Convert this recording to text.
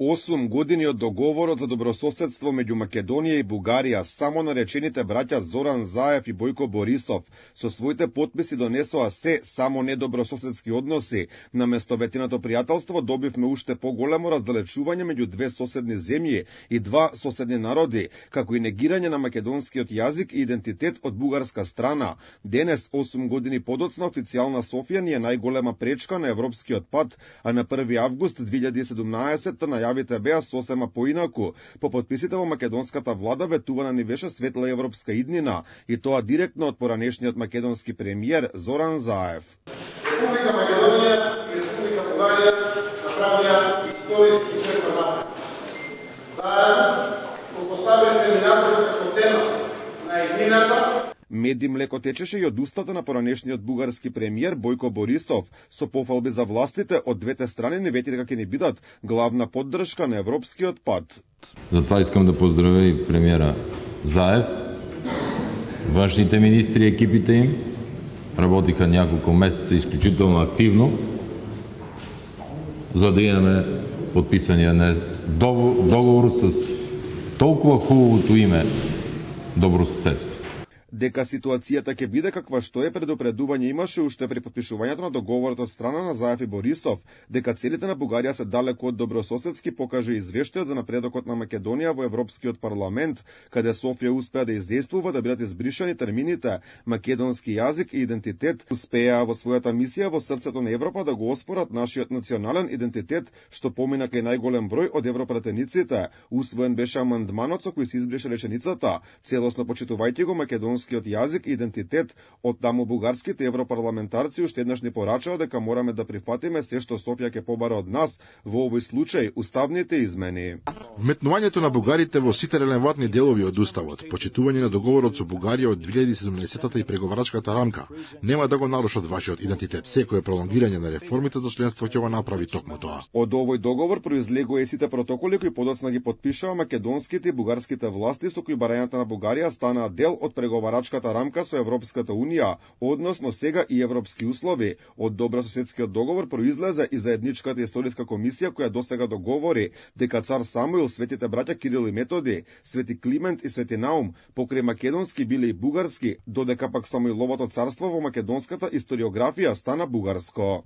8 години од договорот за добрососедство меѓу Македонија и Бугарија, само наречените браќа Зоран Заев и Бојко Борисов со своите потписи донесоа се само недобрососедски односи. Наместо ветеното пријателство добивме уште поголемо разделечување меѓу две соседни земји и два соседни народи, како и негирање на македонскиот јазик и идентитет од бугарска страна. Денес, 8 години подоцна, официјална Софија ни е најголема пречка на европскиот пат, а на 1 август 2017 најавите беа сосема поинаку. По потписите во македонската влада ветувана ни беше светла европска иднина, и тоа директно од поранешниот македонски премиер Зоран Заев. Република Македонија и Република Бугарија направија историски чекор напред. Заедно го поставиле терминаторот како тема на еднината. Мед и млеко течеше и од устата на поранешниот бугарски премиер Бојко Борисов, со пофалби за властите од двете страни не вети дека ќе ни бидат главна поддршка на европскиот пат. Затоа искам да поздравя и премиера Заев, външните министри и екипите им. Работиха няколко месеца изключително активно, за да имаме подписания договор с толкова хубавото име добросъседство. Дека ситуацијата ќе биде каква што е, предупредување имаше уште при подпишувањето на договорот од страна на Заев и Борисов. Дека целите на Бугарија се далеку од добрососедски, покаже извештајот за напредокот на Македонија во Европскиот парламент, каде Софија успеа да издействува да бидат избришани термините македонски јазик и идентитет. Успеа во својата мисија во срцето на Европа да го оспорат нашиот национален идентитет, што помина кај најголем број од европратениците. Усвоен беше амандманот со кој се избриша реченицата: целосно почитувајќи го македонскиот јазик и идентитет. Од таму бугарските европарламентарци уште еднаш ни порачаа дека мораме да прифатиме се што Софија ќе побара од нас, во овој случај уставните измени. Вметнувањето на бугарите во сите релевантни делови од уставот, почитување на договорот со Бугарија од 2017 и преговарачката рамка нема да го нарушат вашиот идентитет. Секое пролонгирање на реформите за членство ќе го направи токму тоа. Од овој договор произлегува и сите протоколи кои подоцна ги подпишаа македонските и бугарските власти, со кои барањата на Бугарија станаа дел од преговарачката рамка со Европската унија, односно сега и европски услови. Од добрососедскиот договор произлезе и заедничката историска комисија која досега договори дека цар Самуил, светите браќа Кирил и Методи, свети Климент и свети Наум покрај македонски биле и бугарски, додека пак Самуиловото царство во македонската историографија стана бугарско.